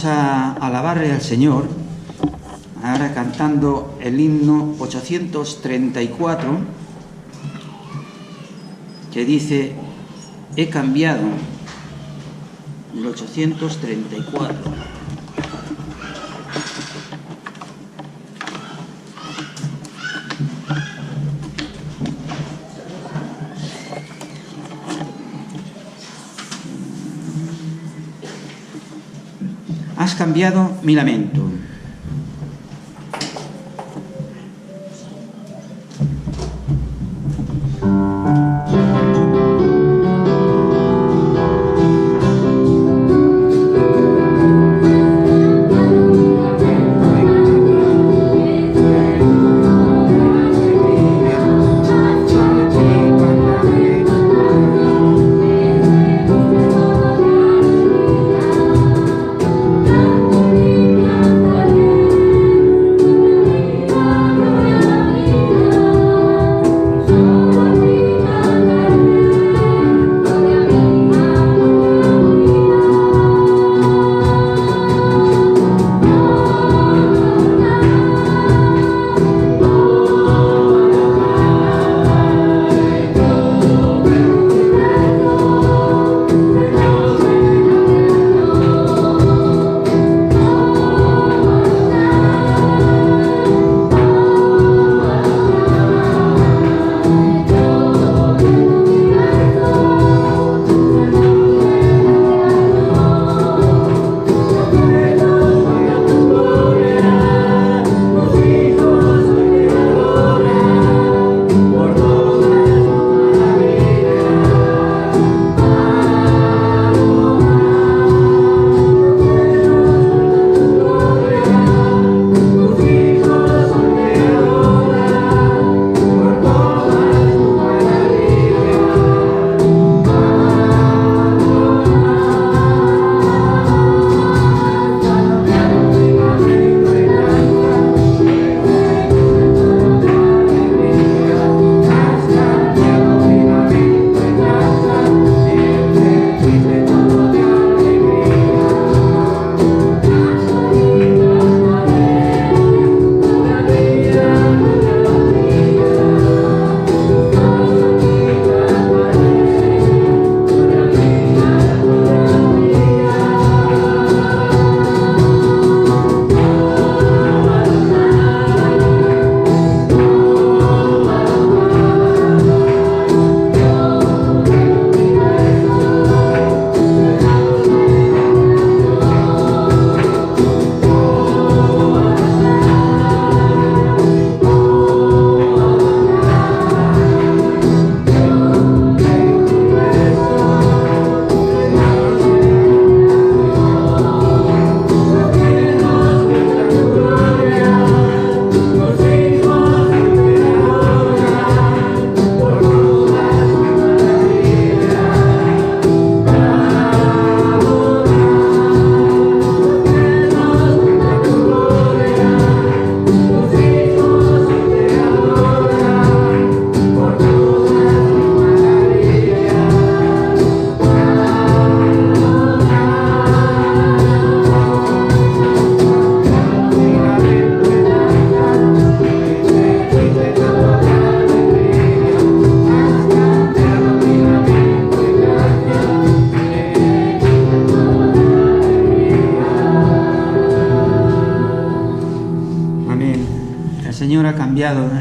A alabarle al Señor, ahora cantando el himno 834, que dice: he cambiado. El 834. Has cambiado mi lamento.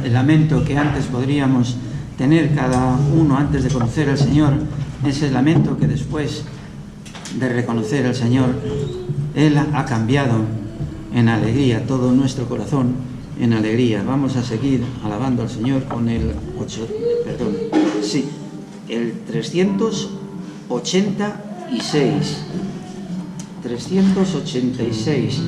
El lamento que antes podríamos tener cada uno antes de conocer al Señor, ese lamento que después de reconocer al Señor, Él ha cambiado en alegría todo nuestro corazón, en alegría. Vamos a seguir alabando al Señor con el 386. 386.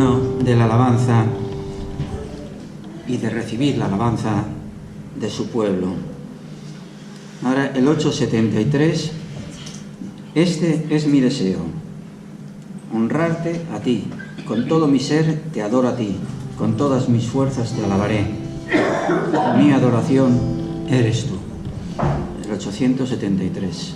digno de la alabanza y de recibir la alabanza de su pueblo. Ahora el 873, este es mi deseo, honrarte a ti, con todo mi ser te adoro a ti, con todas mis fuerzas te alabaré, mi adoración eres tú. El 873.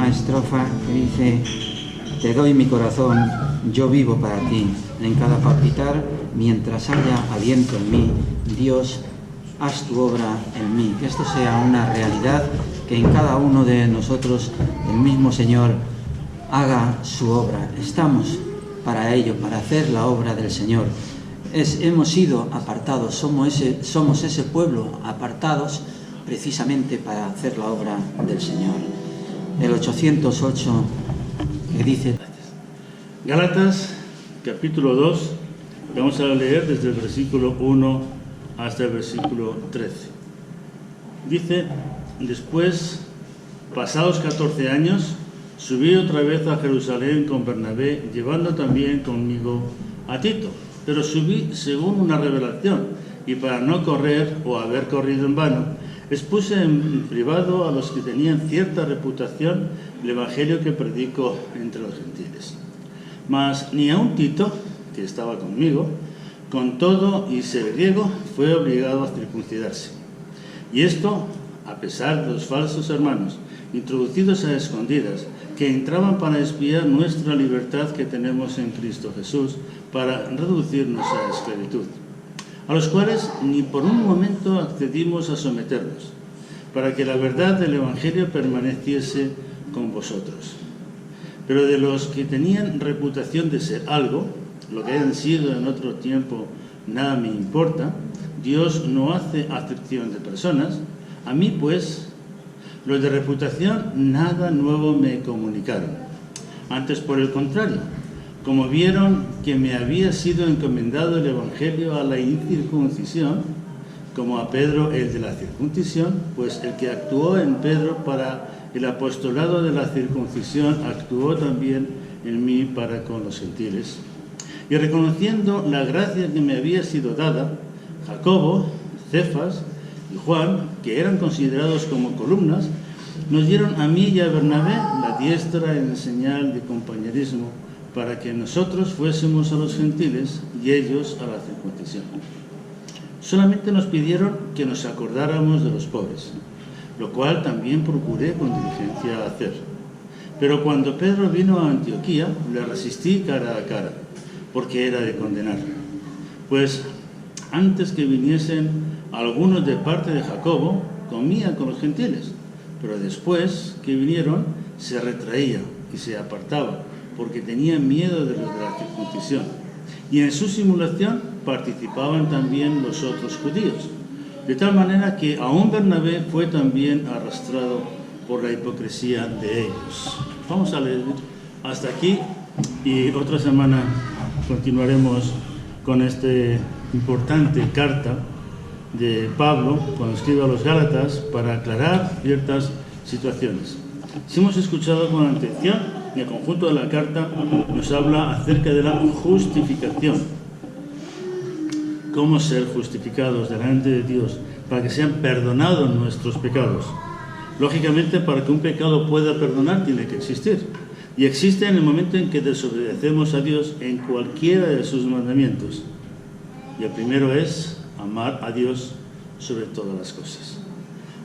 Estrofa que dice: te doy mi corazón, yo vivo para ti, en cada palpitar, mientras haya aliento en mí, Dios, haz tu obra en mí. Que esto sea una realidad, que en cada uno de nosotros el mismo Señor haga su obra. Estamos para ello, para hacer la obra del Señor. Hemos sido apartados, somos ese pueblo apartados precisamente para hacer la obra del Señor. El 808 que dice... Gálatas, capítulo 2, vamos a leer desde el versículo 1 hasta el versículo 13. Dice: después, pasados 14 años, subí otra vez a Jerusalén con Bernabé, llevando también conmigo a Tito. Pero subí según una revelación, y para no correr o haber corrido en vano, expuse en privado a los que tenían cierta reputación el evangelio que predico entre los gentiles. Mas ni aun Tito, que estaba conmigo, con todo y ser griego, fue obligado a circuncidarse. Y esto, a pesar de los falsos hermanos, introducidos a escondidas, que entraban para espiar nuestra libertad que tenemos en Cristo Jesús, para reducirnos a esclavitud, a los cuales ni por un momento accedimos a someternos, para que la verdad del Evangelio permaneciese con vosotros. Pero de los que tenían reputación de ser algo, lo que hayan sido en otro tiempo, nada me importa. Dios no hace acepción de personas. A mí, pues, los de reputación nada nuevo me comunicaron. Antes, por el contrario, como vieron que me había sido encomendado el Evangelio a la incircuncisión, como a Pedro el de la circuncisión, pues el que actuó en Pedro para el apostolado de la circuncisión actuó también en mí para con los gentiles. Y reconociendo la gracia que me había sido dada, Jacobo, Cefas y Juan, que eran considerados como columnas, nos dieron a mí y a Bernabé la diestra en señal de compañerismo, para que nosotros fuésemos a los gentiles y ellos a la circuncisión. Solamente nos pidieron que nos acordáramos de los pobres, lo cual también procuré con diligencia hacer. Pero cuando Pedro vino a Antioquía, le resistí cara a cara, porque era de condenar. Pues antes que viniesen algunos de parte de Jacobo, comía con los gentiles, pero después que vinieron, se retraía y se apartaba, porque tenía miedo de los de la circuncisión. Y en su simulación participaban también los otros judíos, de tal manera que aún Bernabé fue también arrastrado por la hipocresía de ellos. Vamos a leer hasta aquí y otra semana continuaremos con esta importante carta de Pablo cuando escribe a los Gálatas para aclarar ciertas situaciones. Si hemos escuchado con atención, el conjunto de la carta nos habla acerca de la justificación. Cómo ser justificados delante de Dios para que sean perdonados nuestros pecados. Lógicamente, para que un pecado pueda perdonar, tiene que existir. Y existe en el momento en que desobedecemos a Dios en cualquiera de sus mandamientos. Y el primero es amar a Dios sobre todas las cosas.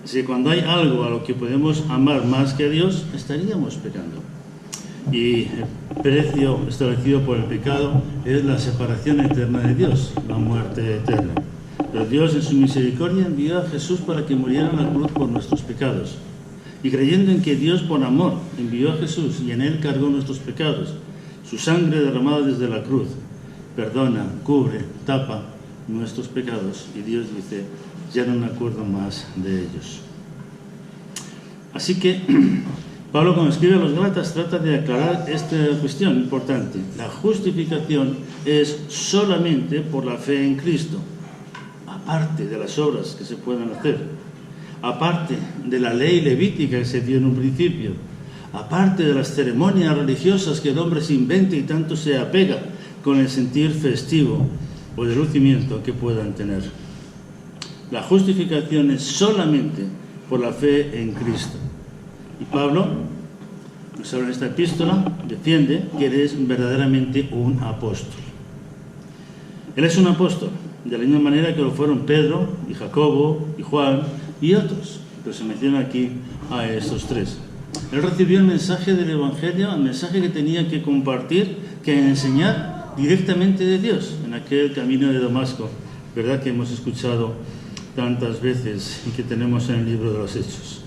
Así que cuando hay algo a lo que podemos amar más que a Dios, estaríamos pecando. Y el precio establecido por el pecado es la separación eterna de Dios, la muerte eterna. Pero Dios en su misericordia envió a Jesús para que muriera en la cruz por nuestros pecados. Y creyendo en que Dios por amor envió a Jesús y en Él cargó nuestros pecados, su sangre derramada desde la cruz perdona, cubre, tapa nuestros pecados. Y Dios dice, ya no me acuerdo más de ellos. Así que Pablo, cuando escribe a los Gálatas, trata de aclarar esta cuestión importante. La justificación es solamente por la fe en Cristo, aparte de las obras que se puedan hacer, aparte de la ley levítica que se dio en un principio, aparte de las ceremonias religiosas que el hombre se inventa y tanto se apega con el sentir festivo o de lucimiento que puedan tener. La justificación es solamente por la fe en Cristo. Y Pablo, nos habla en esta epístola, defiende que él es verdaderamente un apóstol. Él es un apóstol, de la misma manera que lo fueron Pedro y Jacobo y Juan y otros, pero se menciona aquí a estos tres. Él recibió el mensaje del Evangelio, el mensaje que tenía que compartir, que enseñar directamente de Dios en aquel camino de Damasco, verdad que hemos escuchado tantas veces y que tenemos en el libro de los Hechos.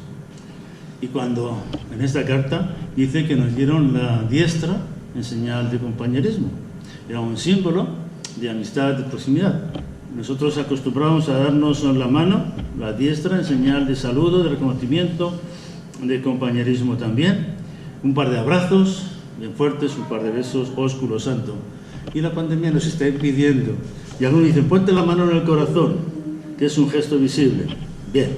Y cuando en esta carta dice que nos dieron la diestra en señal de compañerismo, era un símbolo de amistad, de proximidad. Nosotros acostumbramos a darnos la mano, la diestra en señal de saludo, de reconocimiento, de compañerismo también. Un par de abrazos bien fuertes, un par de besos, ósculo santo. Y la pandemia nos está impidiendo. Y algunos dicen, ponte la mano en el corazón, que es un gesto visible. Bien,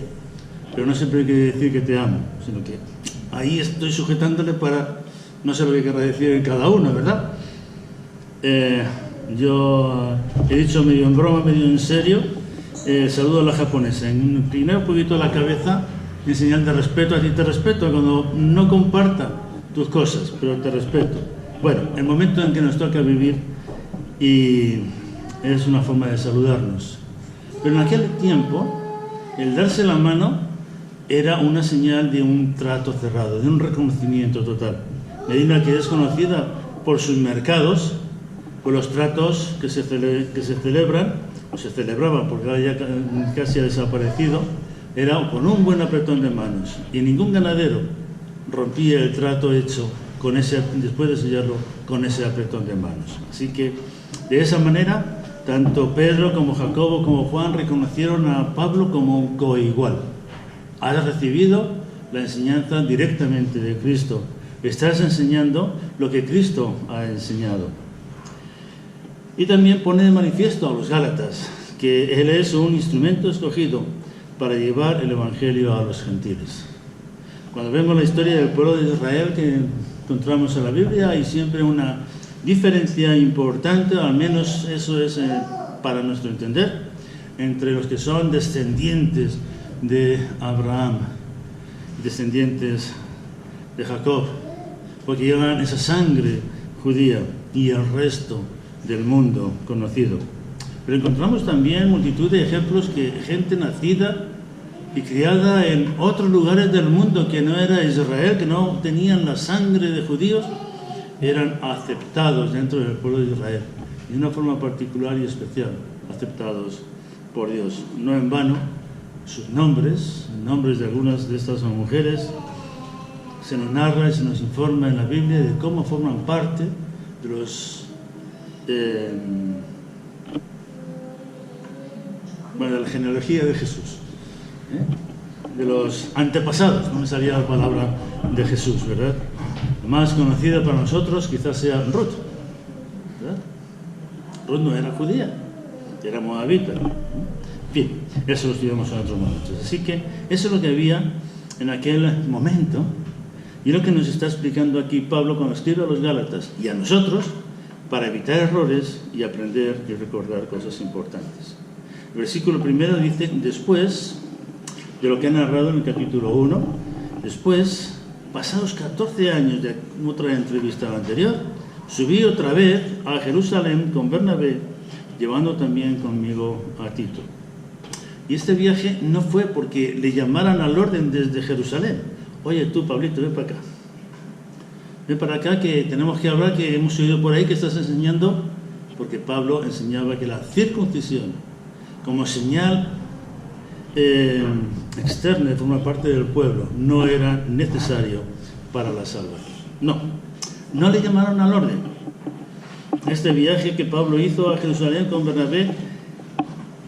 pero no siempre hay que decir que te amo, sino que ahí estoy sujetándole para, no sé lo que querrá decir en cada uno, ¿verdad? Yo he dicho medio en broma, medio en serio, saludo a la japonesa, inclinar un poquito la cabeza en señal de respeto. A ti te respeto cuando no comparta tus cosas, pero te respeto. Bueno, el momento en que nos toca vivir, y es una forma de saludarnos. Pero en aquel tiempo, el darse la mano era una señal de un trato cerrado, de un reconocimiento total. Medina, que es conocida por sus mercados, por los tratos que se celebran, o se celebraban, porque ahora ya casi ha desaparecido, era con un buen apretón de manos. Y ningún ganadero rompía el trato hecho con ese, después de sellarlo, con ese apretón de manos. Así que, de esa manera, tanto Pedro como Jacobo como Juan reconocieron a Pablo como un coigual. Has recibido la enseñanza directamente de Cristo. Estás enseñando lo que Cristo ha enseñado. Y también pone de manifiesto a los Gálatas que Él es un instrumento escogido para llevar el Evangelio a los gentiles. Cuando vemos la historia del pueblo de Israel que encontramos en la Biblia, hay siempre una diferencia importante, al menos eso es para nuestro entender, entre los que son descendientes de Abraham, descendientes de Jacob, porque llevan esa sangre judía, y el resto del mundo conocido. Pero encontramos también multitud de ejemplos que gente nacida y criada en otros lugares del mundo que no era Israel, que no tenían la sangre de judíos, eran aceptados dentro del pueblo de Israel, de una forma particular y especial, aceptados por Dios. No en vano, sus nombres de algunas de estas mujeres, se nos narra y se nos informa en la Biblia de cómo forman parte de los de la genealogía de Jesús, de los antepasados, no me salía la palabra de Jesús, ¿verdad? La más conocida para nosotros quizás sea Ruth, ¿verdad? Ruth no era judía, era moabita. En fin, eso lo estudiamos en otros momentos. Así que eso es lo que había en aquel momento, y lo que nos está explicando aquí Pablo cuando escribe a los Gálatas y a nosotros, para evitar errores y aprender y recordar cosas importantes. El versículo primero dice: después de lo que ha narrado en el capítulo 1, después, pasados 14 años de otra entrevista anterior, subí otra vez a Jerusalén con Bernabé, llevando también conmigo a Tito. Y este viaje no fue porque le llamaran al orden desde Jerusalén. Oye tú, Pablito, ven para acá. Ven para acá que tenemos que hablar, que hemos oído por ahí que estás enseñando, porque Pablo enseñaba que la circuncisión, como señal externa de formar parte del pueblo, no era necesario para la salvación. No le llamaron al orden. Este viaje que Pablo hizo a Jerusalén con Bernabé,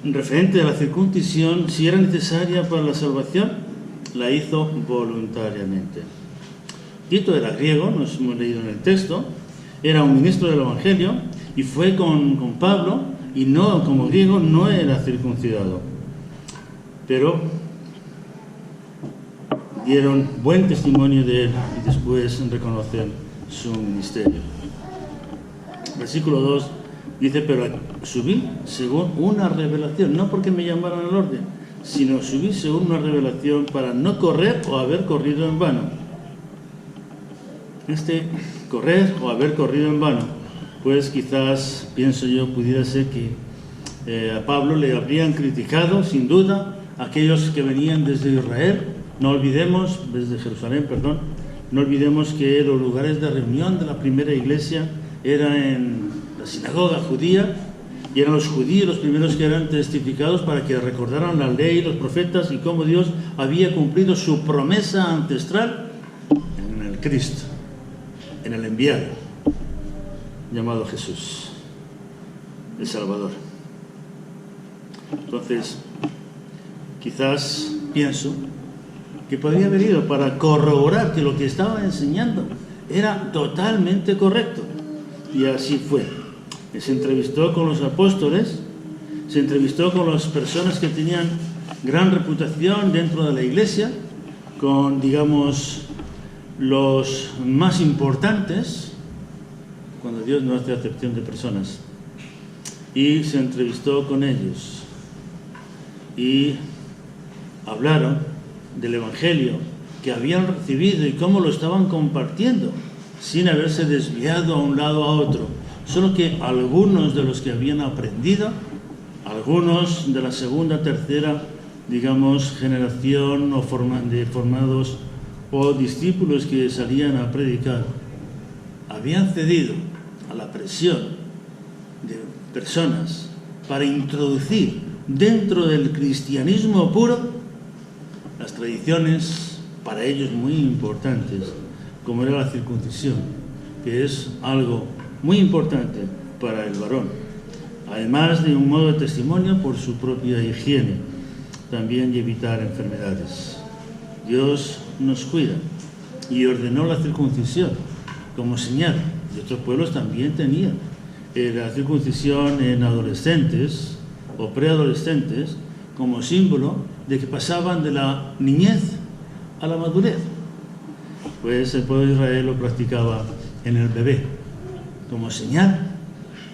referente a la circuncisión, si era necesaria para la salvación, la hizo voluntariamente. Tito era griego, nos hemos leído en el texto, era un ministro del Evangelio y fue con Pablo, y no, como griego no era circuncidado, pero dieron buen testimonio de él y después reconocen su ministerio. Versículo 2 dice: pero subí según una revelación, no porque me llamaran al orden, sino subí según una revelación para no correr o haber corrido en vano. Este correr o haber corrido en vano, pues quizás, pienso yo, pudiera ser que a Pablo le habrían criticado, sin duda, aquellos que venían desde Israel. No olvidemos, desde Jerusalén, perdón, no olvidemos que los lugares de reunión de la primera iglesia eran en la sinagoga judía, y eran los judíos los primeros que eran testificados para que recordaran la ley, los profetas y cómo Dios había cumplido su promesa ancestral en el Cristo, en el enviado llamado Jesús, el Salvador. Entonces, quizás pienso que podría haber ido para corroborar que lo que estaba enseñando era totalmente correcto, y así fue. Se entrevistó con los apóstoles, se entrevistó con las personas que tenían gran reputación dentro de la Iglesia, con, digamos, los más importantes, cuando Dios no hace acepción de personas, y se entrevistó con ellos y hablaron del Evangelio que habían recibido y cómo lo estaban compartiendo sin haberse desviado a un lado a otro. Solo que algunos de los que habían aprendido, algunos de la segunda, tercera, digamos, generación o formados o discípulos que salían a predicar, habían cedido a la presión de personas para introducir dentro del cristianismo puro las tradiciones para ellos muy importantes, como era la circuncisión, que es algo muy importante para el varón, además de un modo de testimonio por su propia higiene, también y evitar enfermedades. Dios nos cuida y ordenó la circuncisión como señal, y otros pueblos también tenían la circuncisión en adolescentes o preadolescentes como símbolo de que pasaban de la niñez a la madurez. Pues el pueblo de Israel lo practicaba en el bebé, como señal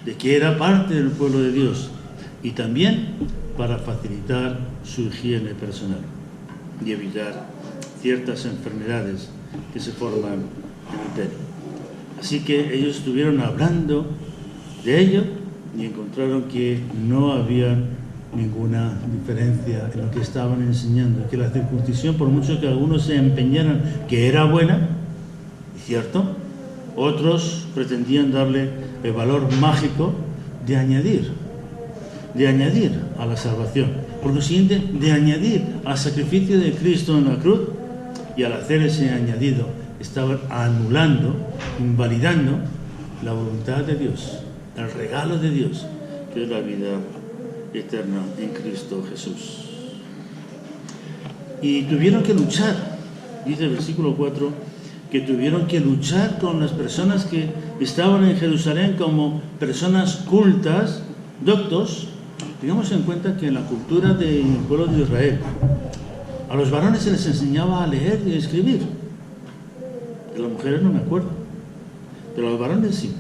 de que era parte del pueblo de Dios, y también para facilitar su higiene personal y evitar ciertas enfermedades que se forman en el pelo. Así que ellos estuvieron hablando de ello y encontraron que no había ninguna diferencia en lo que estaban enseñando, que la circuncisión, por mucho que algunos se empeñaran que era buena, ¿cierto?, otros pretendían darle el valor mágico de añadir a la salvación, por lo siguiente, de añadir al sacrificio de Cristo en la cruz, y al hacer ese añadido estaban anulando, invalidando la voluntad de Dios, el regalo de Dios, que es la vida eterna en Cristo Jesús. Y tuvieron que luchar, dice el versículo 4, que tuvieron que luchar con las personas que estaban en Jerusalén como personas cultas, doctos. Tengamos en cuenta que en la cultura del pueblo de Israel, a los varones se les enseñaba a leer y a escribir. De las mujeres no me acuerdo, pero a los varones sí.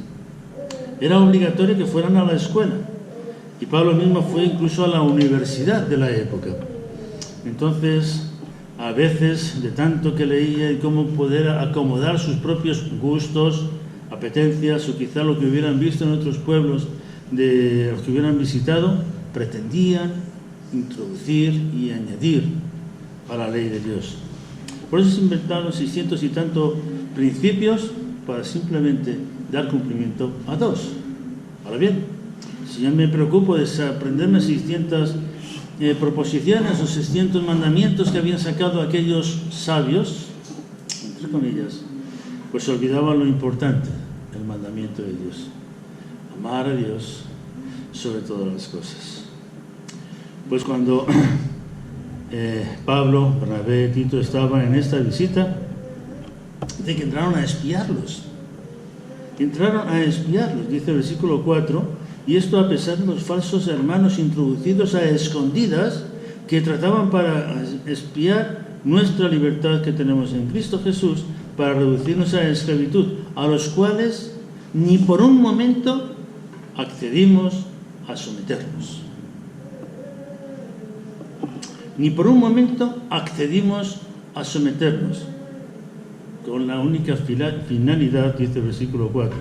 Era obligatorio que fueran a la escuela. Y Pablo mismo fue incluso a la universidad de la época. Entonces, a veces, de tanto que leía y cómo poder acomodar sus propios gustos, apetencias, o quizá lo que hubieran visto en otros pueblos de los que hubieran visitado, pretendían introducir y añadir a la ley de Dios. Por eso se inventaron 600 y tantos principios para simplemente dar cumplimiento a dos. Ahora bien, si yo me preocupo de aprenderme 600 proposiciones o 600 mandamientos que habían sacado aquellos sabios, entre comillas, pues se olvidaban lo importante, el mandamiento de Dios: amar a Dios sobre todas las cosas. Pues cuando Pablo, Bernabé, Tito estaban en esta visita, de que entraron a espiarlos. Entraron a espiarlos, dice el versículo 4, y esto a pesar de los falsos hermanos introducidos a escondidas que trataban para espiar nuestra libertad que tenemos en Cristo Jesús, para reducirnos a esclavitud, a los cuales ni por un momento accedimos a someternos. Ni por un momento accedimos a someternos, con la única finalidad, dice el versículo 4,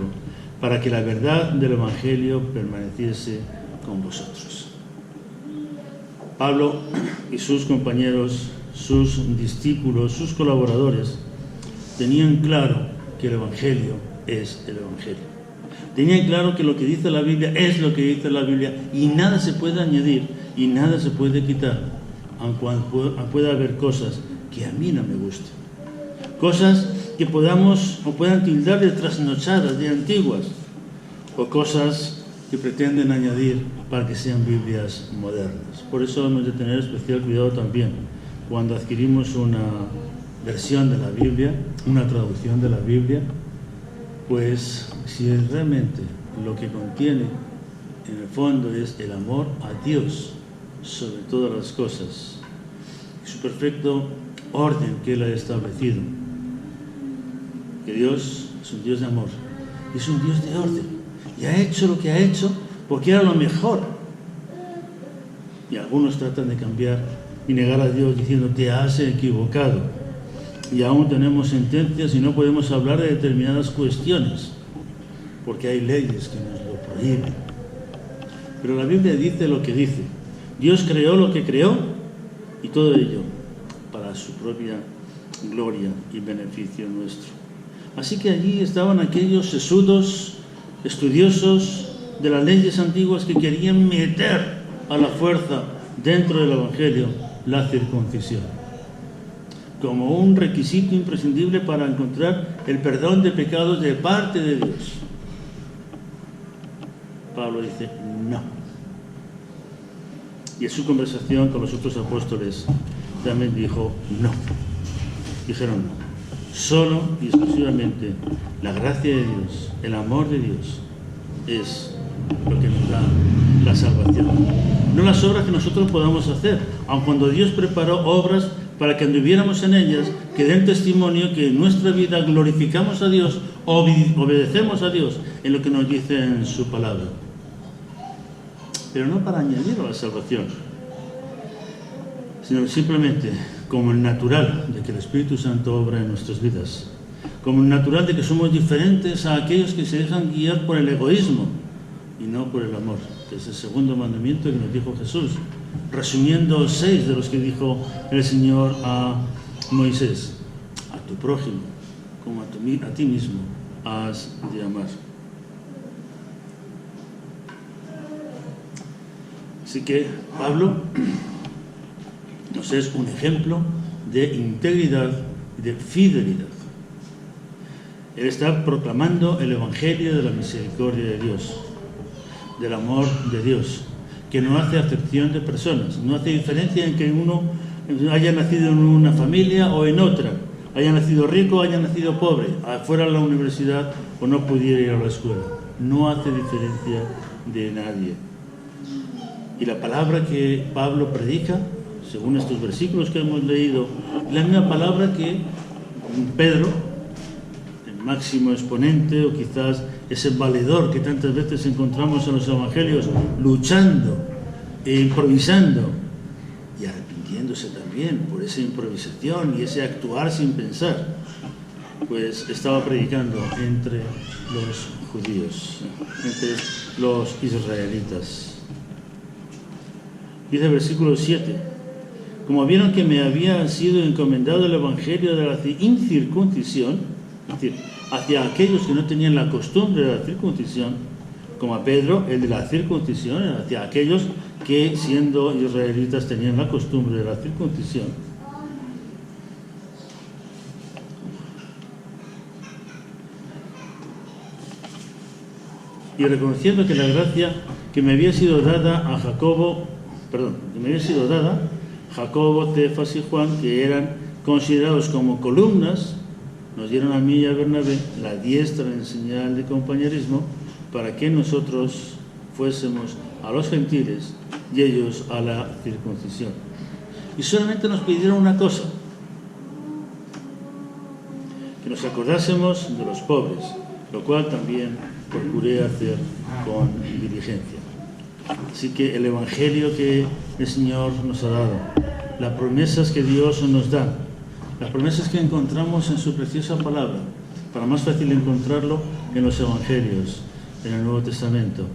para que la verdad del Evangelio permaneciese con vosotros. Pablo y sus compañeros, sus discípulos, sus colaboradores, tenían claro que el Evangelio es el Evangelio. Tenían claro que lo que dice la Biblia es lo que dice la Biblia, y nada se puede añadir y nada se puede quitar, aunque pueda haber cosas que a mí no me gusten. Cosas que podamos o puedan tildar de trasnochadas, de antiguas, o cosas que pretenden añadir para que sean Biblias modernas. Por eso hemos de tener especial cuidado también cuando adquirimos una versión de la Biblia, una traducción de la Biblia, pues si realmente lo que contiene en el fondo es el amor a Dios sobre todas las cosas, su perfecto orden que Él ha establecido. Que Dios es un Dios de amor, es un Dios de orden, y ha hecho lo que ha hecho porque era lo mejor. Y algunos tratan de cambiar y negar a Dios diciendo: te has equivocado. Y aún tenemos sentencias y no podemos hablar de determinadas cuestiones porque hay leyes que nos lo prohíben. Pero la Biblia dice lo que dice. Dios creó lo que creó, y todo ello para su propia gloria y beneficio nuestro. Así que allí estaban aquellos sesudos estudiosos de las leyes antiguas que querían meter a la fuerza dentro del Evangelio la circuncisión como un requisito imprescindible para encontrar el perdón de pecados de parte de Dios. Pablo dice: no. Y en su conversación con los otros apóstoles también dijo: no. Dijeron: no. Solo y exclusivamente la gracia de Dios, el amor de Dios, es lo que nos da la salvación. No las obras que nosotros podamos hacer, aun cuando Dios preparó obras para que anduviéramos en ellas, que den testimonio que en nuestra vida glorificamos a Dios, obedecemos a Dios en lo que nos dice en su palabra. Pero no para añadir a la salvación, sino simplemente como el natural de que el Espíritu Santo obra en nuestras vidas, como el natural de que somos diferentes a aquellos que se dejan guiar por el egoísmo y no por el amor, que es el segundo mandamiento que nos dijo Jesús, resumiendo 6 de los que dijo el Señor a Moisés: a tu prójimo como a ti mismo has de amar. Así que Pablo nos es un ejemplo de integridad y de fidelidad. Él está proclamando el Evangelio de la misericordia de Dios, del amor de Dios, que no hace acepción de personas, no hace diferencia en que uno haya nacido en una familia o en otra, haya nacido rico o haya nacido pobre, fuera de la universidad o no pudiera ir a la escuela. No hace diferencia de nadie. Y la palabra que Pablo predica, según estos versículos que hemos leído, es la misma palabra que Pedro, el máximo exponente o quizás ese valedor que tantas veces encontramos en los evangelios, luchando e improvisando y arrepintiéndose también por esa improvisación y ese actuar sin pensar, pues estaba predicando entre los judíos, entre los israelitas. Dice el versículo 7: como vieron que me había sido encomendado el evangelio de la incircuncisión, es decir, hacia aquellos que no tenían la costumbre de la circuncisión, como a Pedro, el de la circuncisión, hacia aquellos que siendo israelitas tenían la costumbre de la circuncisión. Y reconociendo que la gracia que me había sido dada a Jacobo, Cefas y Juan, que eran considerados como columnas, nos dieron a mí y a Bernabé la diestra en señal de compañerismo para que nosotros fuésemos a los gentiles y ellos a la circuncisión. Y solamente nos pidieron una cosa: que nos acordásemos de los pobres, lo cual también procuré hacer con diligencia. Así que el Evangelio que el Señor nos ha dado, las promesas que Dios nos da, las promesas que encontramos en su preciosa palabra, para más fácil encontrarlo en los Evangelios, en el Nuevo Testamento,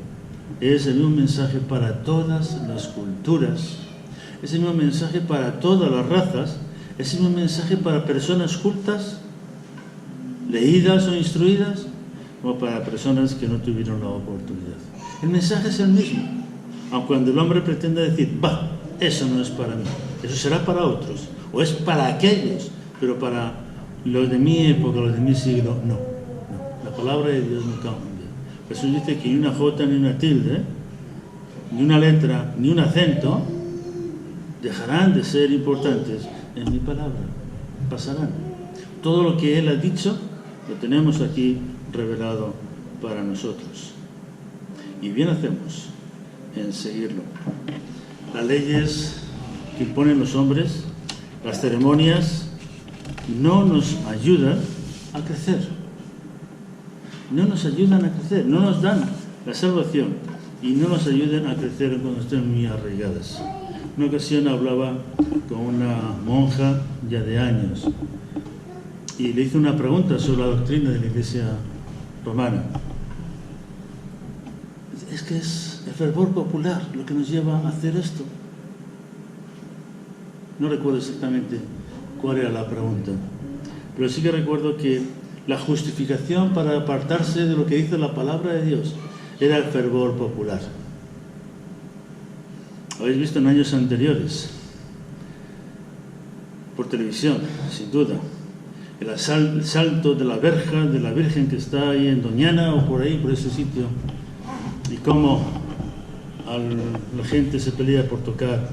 es el mismo mensaje para todas las culturas, es el mismo mensaje para todas las razas, es el mismo mensaje para personas cultas, leídas o instruidas, como para personas que no tuvieron la oportunidad. El mensaje es el mismo, aun cuando el hombre pretenda decir: eso no es para mí, eso será para otros, o es para aquellos, pero para los de mi época, los de mi siglo, no. La palabra de Dios no cambia. Jesús dice que ni una jota, ni una tilde, ni una letra, ni un acento dejarán de ser importantes en mi palabra, pasarán. Todo lo que Él ha dicho lo tenemos aquí revelado para nosotros. Y bien hacemos en seguirlo. Las leyes que imponen los hombres Las ceremonias no nos ayudan a crecer. No nos ayudan a crecer, no nos dan la salvación y no nos ayudan a crecer cuando estén muy arraigadas. Una ocasión hablaba con una monja ya de años y le hice una pregunta sobre la doctrina de la Iglesia romana. Es que es el fervor popular lo que nos lleva a hacer esto. No recuerdo exactamente cuál era la pregunta, pero sí que recuerdo que la justificación para apartarse de lo que dice la palabra de Dios era el fervor popular. Habéis visto en años anteriores, por televisión, sin duda, el salto de la verja de la Virgen que está ahí en Doñana o por ahí, por ese sitio, y cómo la gente se pelea por tocar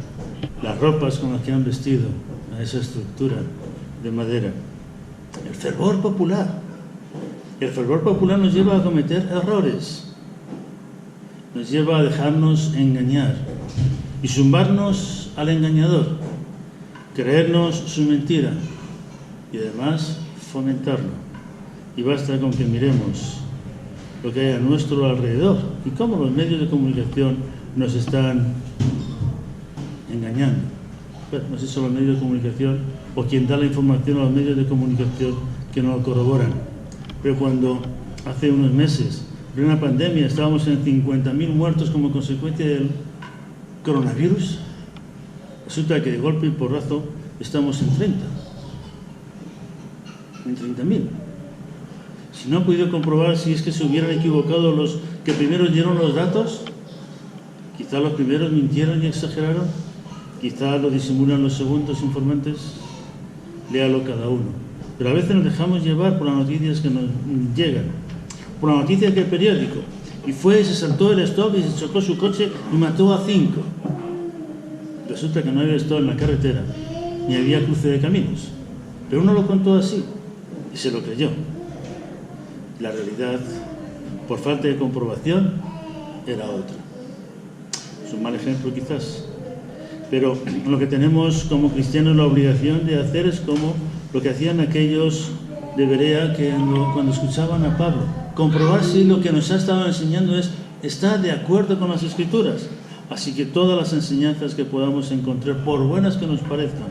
las ropas con las que han vestido a esa estructura de madera. El fervor popular. El fervor popular nos lleva a cometer errores, nos lleva a dejarnos engañar y sumarnos al engañador, creernos su mentira y además fomentarlo. Y basta con que miremos lo que hay a nuestro alrededor y cómo los medios de comunicación nos están engañando. Bueno, no sé si son los medios de comunicación o quien da la información a los medios de comunicación que no lo corroboran. Pero cuando hace unos meses, en una pandemia, estábamos en 50.000 muertos como consecuencia del coronavirus, resulta que de golpe y porrazo estamos en 30. En 30.000. Si no han podido comprobar si es que se hubieran equivocado los que primero dieron los datos, quizá los primeros mintieron y exageraron, quizá lo disimulan los segundos informantes, léalo cada uno. Pero a veces nos dejamos llevar por las noticias que nos llegan, por la noticia que el periódico, y fue, se saltó el stop y se chocó su coche y mató a 5. Resulta que no había stop en la carretera, ni había cruce de caminos. Pero uno lo contó así, y se lo creyó. La realidad, por falta de comprobación, era otra. Es un mal ejemplo quizás, pero lo que tenemos como cristianos la obligación de hacer es como lo que hacían aquellos de Berea que cuando escuchaban a Pablo, comprobar si lo que nos ha estado enseñando está de acuerdo con las Escrituras. Así que todas las enseñanzas que podamos encontrar, por buenas que nos parezcan,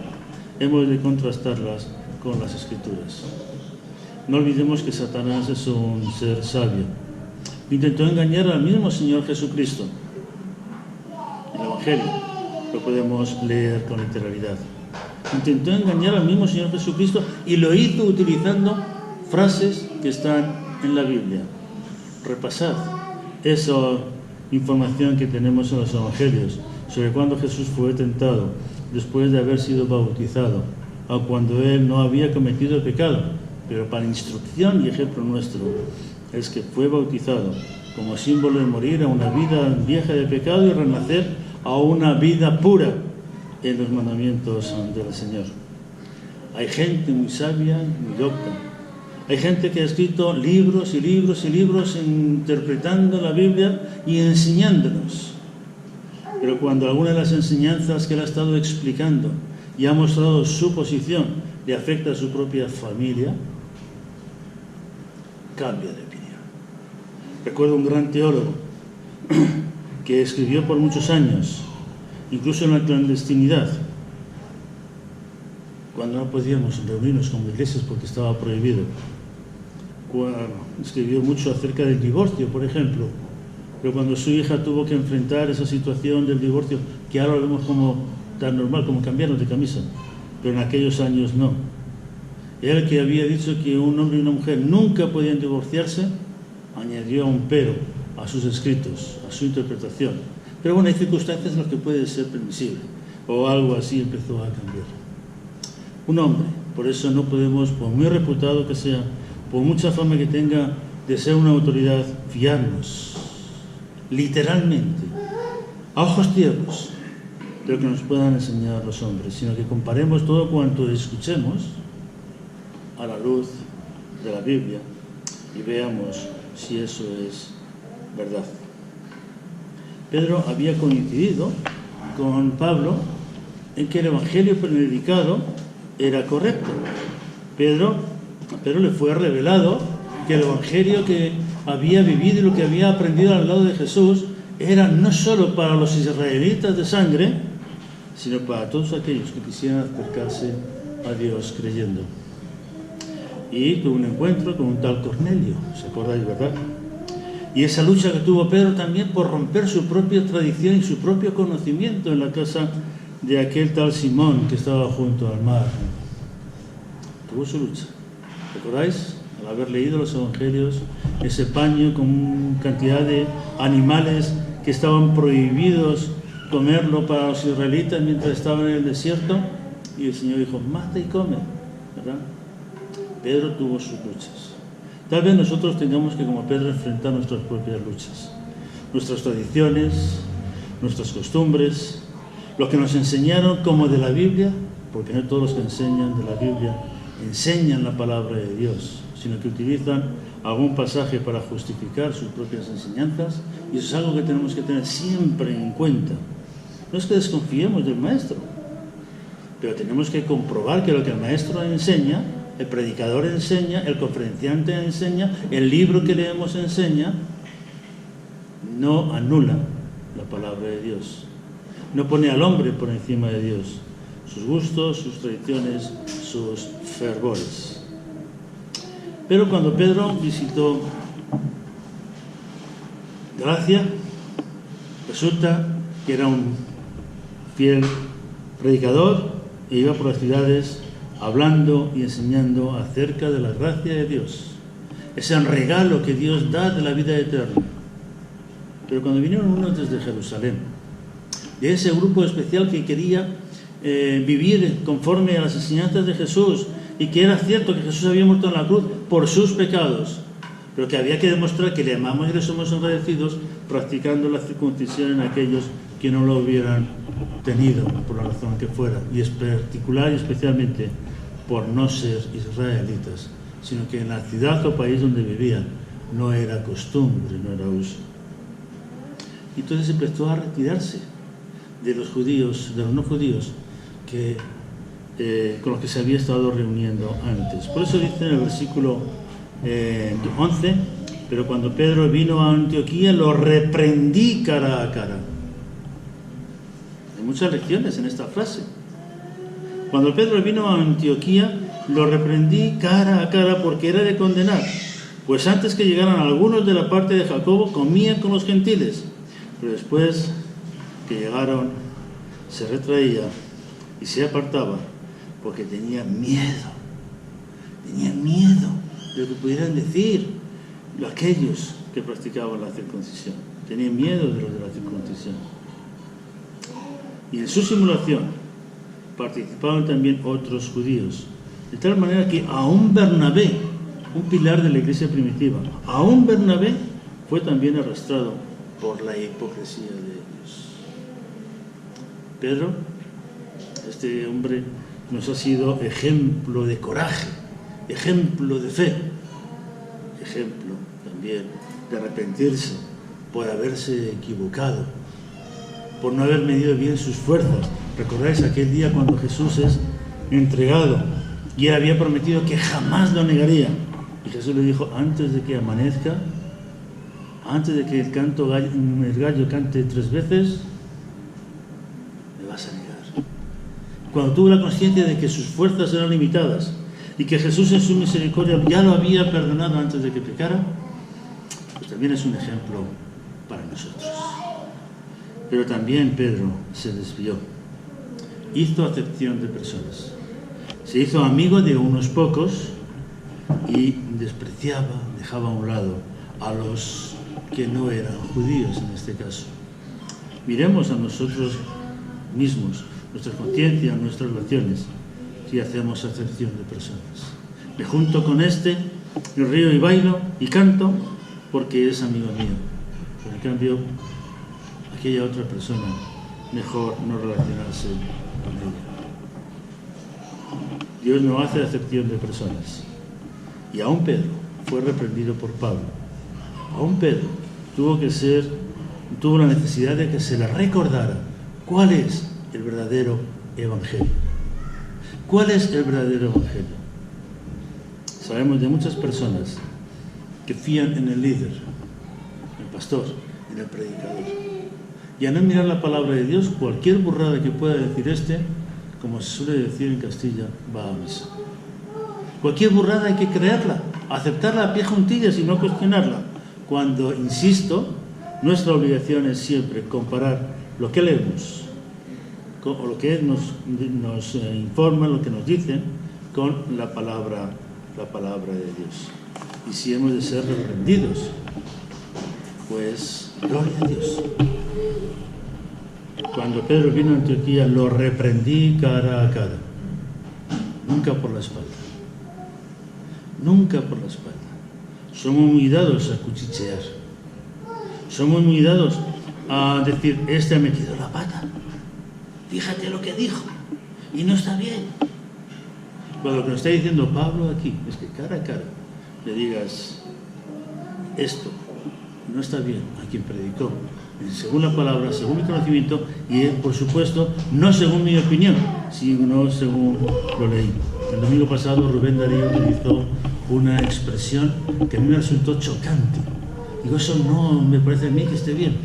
hemos de contrastarlas con las Escrituras. No olvidemos que Satanás es un ser sabio. Intentó engañar al mismo Señor Jesucristo. El Evangelio lo podemos leer con literalidad. Intentó engañar al mismo Señor Jesucristo y lo hizo utilizando frases que están en la Biblia. Repasad esa información que tenemos en los Evangelios sobre cuando Jesús fue tentado después de haber sido bautizado, o cuando él no había cometido pecado, pero para instrucción y ejemplo nuestro es que fue bautizado como símbolo de morir a una vida vieja de pecado y renacer a una vida pura en los mandamientos del Señor. Hay gente muy sabia, muy docta. Hay gente que ha escrito libros y libros y libros interpretando la Biblia y enseñándonos. Pero cuando alguna de las enseñanzas que él ha estado explicando y ha mostrado su posición le afecta a su propia familia, cambia de opinión. Recuerdo un gran teólogo que escribió por muchos años, incluso en la clandestinidad, cuando no podíamos reunirnos como iglesias porque estaba prohibido. Escribió mucho acerca del divorcio, por ejemplo, pero cuando su hija tuvo que enfrentar esa situación del divorcio, que ahora lo vemos como tan normal, como cambiarnos de camisa, pero en aquellos años no. Él, que había dicho que un hombre y una mujer nunca podían divorciarse, añadió un pero a sus escritos, a su interpretación. Pero bueno, hay circunstancias en las que puede ser permisible, o algo así empezó a cambiar. Un hombre, por eso no podemos, por muy reputado que sea, por mucha fama que tenga de ser una autoridad, fiarnos literalmente, a ojos ciegos, de lo que nos puedan enseñar los hombres, sino que comparemos todo cuanto escuchemos a la luz de la Biblia y veamos si eso es verdad. Pedro había coincidido con Pablo en que el Evangelio predicado era correcto. Pero le fue revelado que el evangelio que había vivido y lo que había aprendido al lado de Jesús era no solo para los israelitas de sangre, sino para todos aquellos que quisieran acercarse a Dios creyendo. Y tuvo un encuentro con un tal Cornelio, ¿se acordáis, verdad? Y esa lucha que tuvo Pedro también por romper su propia tradición y su propio conocimiento en la casa de aquel tal Simón que estaba junto al mar. Tuvo su lucha. ¿Recordáis? Al haber leído los evangelios, ese paño con cantidad de animales que estaban prohibidos comerlo para los israelitas mientras estaban en el desierto, y el Señor dijo, mata y come, ¿verdad? Pedro tuvo sus luchas. Tal vez nosotros tengamos que, como Pedro, enfrentar nuestras propias luchas, nuestras tradiciones, nuestras costumbres, lo que nos enseñaron como de la Biblia, porque no todos los que enseñan de la Biblia enseñan la palabra de Dios, sino que utilizan algún pasaje para justificar sus propias enseñanzas, y eso es algo que tenemos que tener siempre en cuenta. No es que desconfiemos del maestro, pero tenemos que comprobar que lo que el maestro enseña, el predicador enseña, el conferenciante enseña, el libro que leemos enseña, no anula la palabra de Dios, no pone al hombre por encima de Dios, sus gustos, sus tradiciones, sus fervores. Pero cuando Pedro visitó Galacia, resulta que era un fiel predicador e iba por las ciudades hablando y enseñando acerca de la gracia de Dios, ese regalo que Dios da de la vida eterna. Pero cuando vinieron unos desde Jerusalén, de ese grupo especial que quería vivir conforme a las enseñanzas de Jesús, y que era cierto que Jesús había muerto en la cruz por sus pecados, pero que había que demostrar que le amamos y le somos agradecidos practicando la circuncisión en aquellos que no lo hubieran tenido, por la razón que fuera, y es particular y especialmente por no ser israelitas, sino que en la ciudad o país donde vivían no era costumbre, no era uso. Y entonces empezó a retirarse de los judíos, de los no judíos, con los que se había estado reuniendo antes. Por eso dice en el versículo 11, pero cuando Pedro vino a Antioquía, lo reprendí cara a cara. Hay muchas lecciones en esta frase. Cuando Pedro vino a Antioquía, lo reprendí cara a cara porque era de condenar, pues antes que llegaran algunos de la parte de Jacobo, comía con los gentiles, pero después que llegaron, se retraía y se apartaba porque tenía miedo de lo que pudieran decir aquellos que practicaban la circuncisión. Tenía miedo de los de la circuncisión. Y en su simulación participaban también otros judíos, de tal manera que aún Bernabé, un pilar de la iglesia primitiva, aún Bernabé fue también arrastrado por la hipocresía de ellos. Pedro, este hombre, nos ha sido ejemplo de coraje, ejemplo de fe, ejemplo también de arrepentirse por haberse equivocado, por no haber medido bien sus fuerzas. ¿Recordáis aquel día cuando Jesús es entregado y él había prometido que jamás lo negaría? Y Jesús le dijo, antes de que amanezca, antes de que el gallo cante 3 veces, me vas a negar. Cuando tuvo la conciencia de que sus fuerzas eran limitadas y que Jesús en su misericordia ya lo había perdonado antes de que pecara, pues también es un ejemplo para nosotros. Pero también Pedro se desvió, hizo acepción de personas, se hizo amigo de unos pocos y despreciaba, dejaba a un lado a los que no eran judíos en este caso. Miremos a nosotros mismos, nuestra conciencia, nuestras relaciones, si hacemos acepción de personas. Me junto con este, me río y bailo y canto porque es amigo mío. Pero en cambio, aquella otra persona, mejor no relacionarse con ella. Dios no hace acepción de personas. Y aún Pedro fue reprendido por Pablo. Aún Pedro tuvo la necesidad de que se le recordara cuál es el verdadero evangelio. ¿Cuál es el verdadero evangelio? Sabemos de muchas personas que fían en el líder, el pastor, en el predicador. Y a no mirar la palabra de Dios, cualquier burrada que pueda decir como se suele decir en Castilla, va a misa. Cualquier burrada hay que creerla, aceptarla a pie juntillas y no cuestionarla. Cuando, insisto, nuestra obligación es siempre comparar lo que leemos o lo que nos informan, lo que nos dicen, con la palabra de Dios. Y si hemos de ser reprendidos, pues gloria a Dios. Cuando Pedro vino a Antioquía, lo reprendí cara a cara, nunca por la espalda. Nunca por la espalda. Somos muy dados a cuchichear. Somos muy dados a decir, este ha metido la pata. Fíjate lo que dijo. Y no está bien. Cuando lo que nos está diciendo Pablo aquí es que cara a cara le digas, esto no está bien a quien predicó, según la palabra, según mi conocimiento, y por supuesto, no según mi opinión, sino según lo leí. El domingo pasado Rubén Darío utilizó una expresión que a mí me resultó chocante. Digo, eso no me parece a mí que esté bien.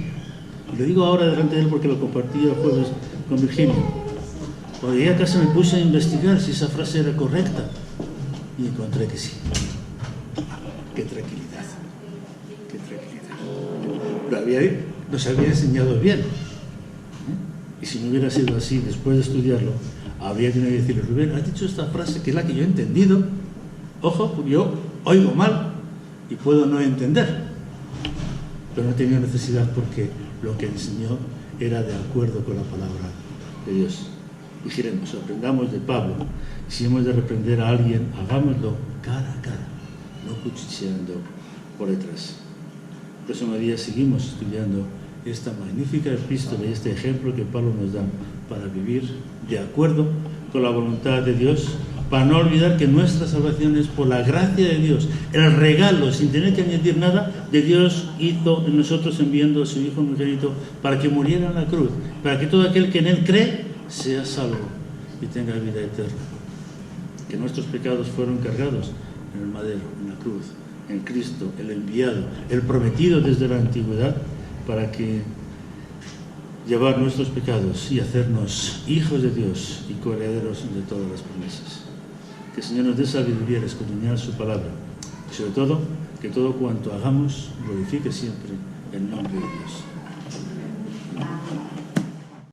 Y lo digo ahora delante de él porque lo compartí el jueves con Virginia. Cuando llegué a casa me puse a investigar si esa frase era correcta y encontré que sí. ¡Qué tranquilidad! ¡Qué tranquilidad! Nos había enseñado bien. Y si no hubiera sido así, después de estudiarlo, habría tenido que decirle, Rubén, has dicho esta frase que es la que yo he entendido. Ojo, porque yo oigo mal y puedo no entender. Pero no he tenido necesidad porque lo que enseñó era de acuerdo con la palabra de Dios. Dijéramos, aprendamos de Pablo. Si hemos de reprender a alguien, hagámoslo cara a cara, no cuchicheando por detrás. El próximo día seguimos estudiando esta magnífica epístola y este ejemplo que Pablo nos da para vivir de acuerdo con la voluntad de Dios, para no olvidar que nuestra salvación es por la gracia de Dios, el regalo, sin tener que añadir nada, de Dios hizo en nosotros enviando a su Hijo unigénito para que muriera en la cruz, para que todo aquel que en Él cree sea salvo y tenga vida eterna. Que nuestros pecados fueron cargados en el madero, en la cruz, en Cristo, el enviado, el prometido desde la antigüedad, para que llevar nuestros pecados y hacernos hijos de Dios y coherederos de todas las promesas. Que el Señor nos dé sabiduría al escudriñar su palabra y sobre todo que todo cuanto hagamos glorifique siempre el nombre de Dios.